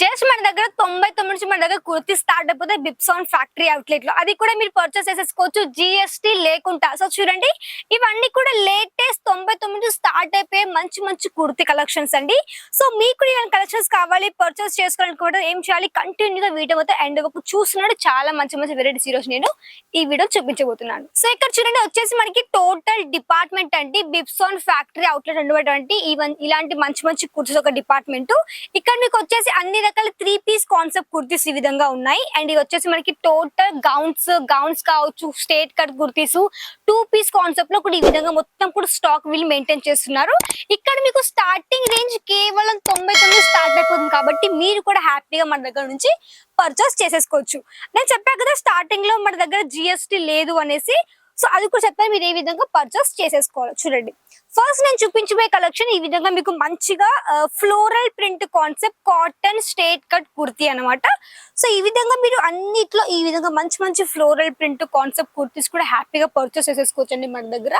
Just మన దగ్గర 99 నుంచి మన దగ్గర కుర్తి స్టార్ట్ అయిపోతే బిప్సాన్ ఫ్యాక్టరీ అవుట్లెట్ లో అది కూడా మీరు పర్చేస్ చేసేసుకోవచ్చు జిఎస్టీ లేకుండా. సో చూడండి ఇవన్నీ కూడా లేటెస్ట్ 99 స్టార్ట్ అయిపోయే మంచి మంచి కుర్తి కలెక్షన్స్ అండి. సో మీకు ఇలాంటి కలెక్షన్స్ కావాలి పర్చేస్ చేసుకోవాలని కూడా ఏం చేయాలి, కంటిన్యూగా వీడియో మొత్తం ఎండ్ వరకు చూస్తున్నాడు. చాలా మంచి మంచి వెరైటీస్ ఈ రోజు నేను ఈ వీడియో చూపించబోతున్నాను. సో ఇక్కడ చూడండి వచ్చేసి మనకి టోటల్ డిపార్ట్మెంట్ అండి బిప్సాన్ ఫ్యాక్టరీ అవుట్లెట్ ఉన్నటువంటి ఇలాంటి మంచి మంచి కుర్తీస్ ఒక డిపార్ట్మెంట్. ఇక్కడ మీకు వచ్చేసి అన్ని రకాల 3 పీస్ కాన్సెప్ట్ కుర్తీస్ ఈ విధంగా ఉన్నాయి. అండ్ ఇది వచ్చేసి మనకి టోటల్ గౌన్స్ కావచ్చు, straight cut kurtis 2 piece concept లో కూడా ఈ విధంగా మొత్తం కూడా స్టాక్ వీళ్ళు మెయింటైన్ చేస్తున్నారు. ఇక్కడ మీకు స్టార్టింగ్ రేంజ్ కేవలం 99 స్టార్ట్ అయిపోతుంది కాబట్టి మీరు కూడా హ్యాపీగా మన దగ్గర నుంచి పర్చేస్ చేసేసుకోవచ్చు. నేను చెప్పాను కదా స్టార్టింగ్ లో మన దగ్గర జిఎస్టీ లేదు అనేసి. సో అది కూడా చెప్పాను మీరు ఏ విధంగా పర్చేస్ చేసేసుకోవాలి. చూడండి ఫస్ట్ నేను చూపించబోయే కలెక్షన్ ఈ విధంగా మీకు మంచిగా floral print concept cotton straight cut kurti అనమాట. సో ఈ విధంగా మీరు అన్నిట్లో ఈ విధంగా మంచి మంచి ఫ్లోరల్ ప్రింట్ కాన్సెప్ట్ కుర్తీస్ కూడా హ్యాపీగా పర్చేస్ చేసేసుకోవచ్చు అండి మన దగ్గర.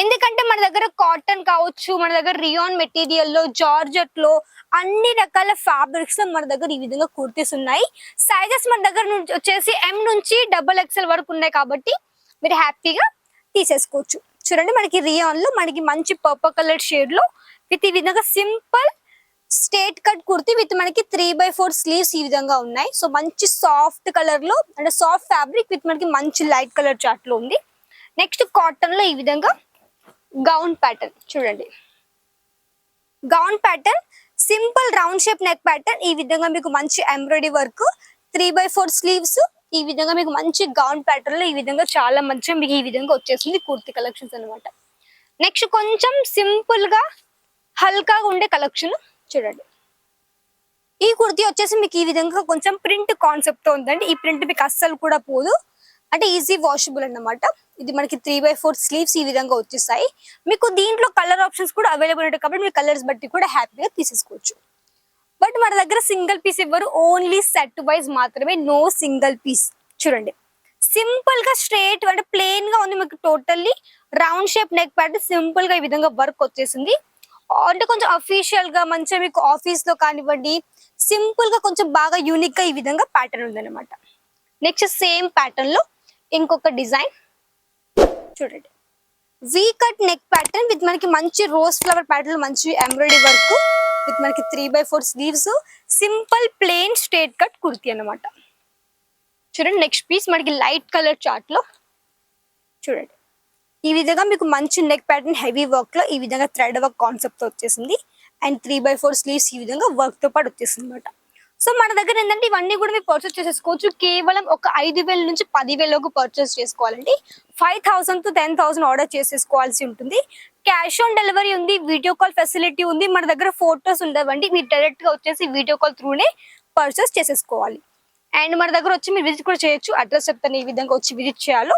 ఎందుకంటే మన దగ్గర కాటన్ కావచ్చు, మన దగ్గర రియాన్ మెటీరియల్ లో, జార్జెట్ లో అన్ని రకాల ఫ్యాబ్రిక్స్ లో మన దగ్గర ఈ విధంగా కుర్తీస్ ఉన్నాయి. సైజెస్ మన దగ్గర వచ్చేసి M నుంచి XXL వరకు ఉన్నాయి కాబట్టి మీరు హ్యాపీగా తీసేసుకోవచ్చు. చూడండి మనకి రియాన్ లో మనకి మంచి పర్పుల్ కలర్ షేడ్ లో విత్ ఈ విధంగా simple straight cut kurti with మనకి 3/4 స్లీవ్స్ ఈ విధంగా ఉన్నాయి. సో మంచి సాఫ్ట్ కలర్ లో అంటే సాఫ్ట్ ఫ్యాబ్రిక్ విత్ మనకి మంచి లైట్ కలర్ చార్ట్ లో ఉంది. నెక్స్ట్ కాటన్ లో ఈ విధంగా గౌన్ ప్యాటర్న్ చూడండి. Gown pattern simple round shape neck pattern ఈ విధంగా మీకు మంచి ఎంబ్రాయిడరీ వర్క్ 3/4 స్లీవ్స్ ఈ విధంగా మీకు మంచి గౌన్ ప్యాటర్న్ లో ఈ విధంగా చాలా మంచిగా మీకు ఈ విధంగా వచ్చేసింది కుర్తి కలెక్షన్స్ అనమాట. నెక్స్ట్ కొంచెం సింపుల్ గా హల్కాగా ఉండే కలెక్షన్ చూడండి. ఈ కుర్తీ వచ్చేసి మీకు ఈ విధంగా కొంచెం ప్రింట్ కాన్సెప్ట్ తో ఉందండి. ఈ ప్రింట్ మీకు అస్సలు కూడా పోదు, అంటే ఈజీ వాషబుల్ అన్నమాట. ఇది మనకి 3/4 స్లీవ్స్ ఈ విధంగా వచ్చేస్తాయి. మీకు దీంట్లో కలర్ ఆప్షన్స్ కూడా అవైలబుల్ ఉంటాయి కాబట్టి మీరు కలర్స్ బట్టి కూడా హ్యాపీగా తీసేసుకోవచ్చు. బట్ మన దగ్గర సింగిల్ పీస్ ఇవ్వరు, ఓన్లీ సెట్ వైజ్ మాత్రమే, నో సింగిల్ పీస్. చూడండి సింపుల్ గా స్ట్రేట్ అంటే ప్లెయిన్ గా ఉంది మీకు totally round shape neck pattern simple గా ఈ విధంగా వర్క్ వచ్చేసింది. అంటే కొంచెం అఫీషియల్ గా మంచిగా మీకు ఆఫీస్ లో కానివ్వండి సింపుల్ గా కొంచెం బాగా యూనిక్ గా ఈ విధంగా ప్యాటర్న్ ఉందన్నమాట. నెక్స్ట్ సేమ్ ప్యాటర్న్ లో ఇంకొక డిజైన్ చూడండి. We cut neck pattern with మనకి మంచి రోజ్ ఫ్లవర్ ప్యాటర్న్ మంచి ఎంబ్రాయిడరీ వర్క్ విత్ మనకి 3/4 sleeves simple plain straight cut kurti అన్నమాట. చూడండి నెక్స్ట్ పీస్ మనకి లైట్ కలర్ చార్ట్ లో చూడండి ఈ విధంగా మీకు మంచి నెక్ ప్యాటర్న్ హెవీ వర్క్ లో ఈ విధంగా థ్రెడ్ వర్క్ కాన్సెప్ట్ తో వచ్చేసింది. అండ్ 3/4 స్లీవ్స్ ఈ విధంగా వర్క్ తో పాటు వచ్చేసింది అనమాట. సో మన దగ్గర ఏంటంటే ఇవన్నీ కూడా మీరు పర్చేస్ చేసేసుకోవచ్చు. కేవలం ఒక 5,000 నుంచి 10,000 లోపు పర్చేస్ చేసుకోవాలండి. 5,000 to 10,000 ఆర్డర్ చేసేసుకోవాల్సి ఉంటుంది. క్యాష్ ఆన్ డెలివరీ ఉంది, వీడియో కాల్ ఫెసిలిటీ ఉంది. మన దగ్గర ఫోటోస్ ఉండవండి, మీరు డైరెక్ట్ గా వచ్చేసి వీడియో కాల్ త్రూనే పర్చేస్ చేసేసుకోవాలి. అండ్ మన దగ్గర వచ్చి మీరు విజిట్ కూడా చేయొచ్చు. అడ్రస్ చెప్తాను ఈ విధంగా వచ్చి విజిట్ చేయాలో.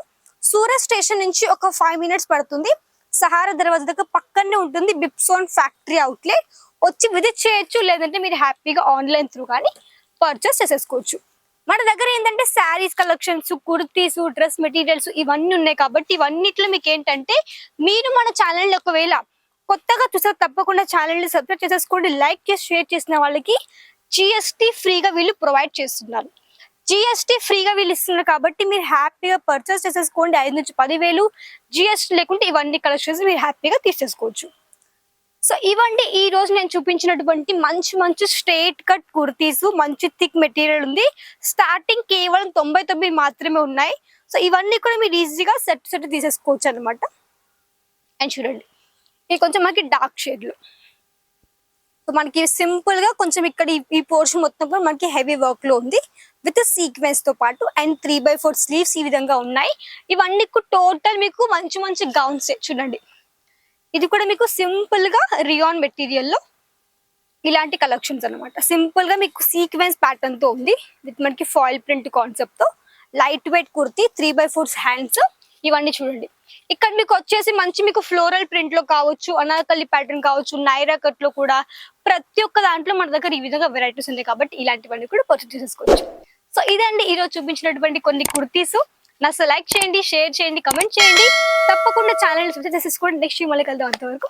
సూరత్ స్టేషన్ నుంచి ఒక 5 minutes పడుతుంది. సహారా దర్వాజా దగ్గర పక్కనే ఉంటుంది బిప్సాన్ ఫ్యాక్టరీ అవుట్లెట్. వచ్చి విజిట్ చేయొచ్చు, లేదంటే మీరు హ్యాపీగా ఆన్లైన్ త్రూ కానీ పర్చేస్ చేసేసుకోవచ్చు. మన దగ్గర ఏంటంటే saris collections, kurtis, dress materials ఇవన్నీ ఉన్నాయి కాబట్టి ఇవన్నిట్లో మీకు ఏంటంటే మీరు మన ఛానల్ ఒకవేళ కొత్తగా చూసారు తప్పకుండా ఛానల్ ని సబ్స్క్రైబ్ చేసేసుకోండి. లైక్ చేసి షేర్ చేసిన వాళ్ళకి జిఎస్టీ ఫ్రీగా వీళ్ళు ప్రొవైడ్ చేస్తున్నారు. జిఎస్టీ ఫ్రీగా వీళ్ళు ఇస్తున్నారు కాబట్టి మీరు హ్యాపీగా పర్చేస్ చేసేసుకోండి. 5 నుంచి 10,000 జిఎస్టీ లేకుంటే ఇవన్నీ కలెక్షన్స్ మీరు హ్యాపీగా తీసేసుకోవచ్చు. సో ఇవండి ఈ రోజు నేను చూపించినటువంటి మంచి మంచి స్ట్రేట్ కట్ కుర్తీస్, మంచి థిక్ మెటీరియల్ ఉంది. స్టార్టింగ్ కేవలం 99 మాత్రమే ఉన్నాయి. సో ఇవన్నీ కూడా మీరు ఈజీగా సెట్ తీసేసుకోవచ్చు అనమాట. అండ్ చూడండి ఇది కొంచెం మనకి డార్క్ షేడ్ లో, సో మనకి సింపుల్ గా కొంచెం ఇక్కడ ఈ పోర్షన్ మొత్తం కూడా మనకి హెవీ వర్క్ లో ఉంది విత్ సీక్వెన్స్ తో పాటు. అండ్ 3/4 స్లీవ్స్ ఈ విధంగా ఉన్నాయి. ఇవన్నీ టోటల్ మీకు మంచి మంచి గౌన్స్ చూడండి. ఇది కూడా మీకు సింపుల్ గా రియాన్ మెటీరియల్ లో ఇలాంటి కలెక్షన్స్ అనమాట. సింపుల్ గా మీకు సీక్వెన్స్ ప్యాటర్న్ తో ఉంది విత్ మనకి ఫాయిల్ ప్రింట్ కాన్సెప్ట్ తో లైట్ వెయిట్ కుర్తీ 3/4 హ్యాండ్స్. ఇవన్నీ చూడండి ఇక్కడ మీకు వచ్చేసి మంచి మీకు ఫ్లోరల్ ప్రింట్ లో కావచ్చు, అనార్కలి ప్యాటర్న్ కావచ్చు, నైరా కట్ లో కూడా ప్రతి ఒక్క దాంట్లో మన దగ్గర ఈ విధంగా వెరైటీస్ ఉన్నాయి కాబట్టి ఇలాంటివన్నీ కూడా పర్చేస్ చేసుకోవచ్చు. సో ఇదండి ఈరోజు చూపించినటువంటి కొన్ని కుర్తీస్. నచ్చ లైక్ చేయండి, షేర్ చేయండి, కమెంట్ చేయండి. తప్పకుండా ఛానల్ సబ్స్క్రైబ్ చేసుకోండి. నెక్స్ట్ మళ్ళీ కలుద్దాం. అంతవరకు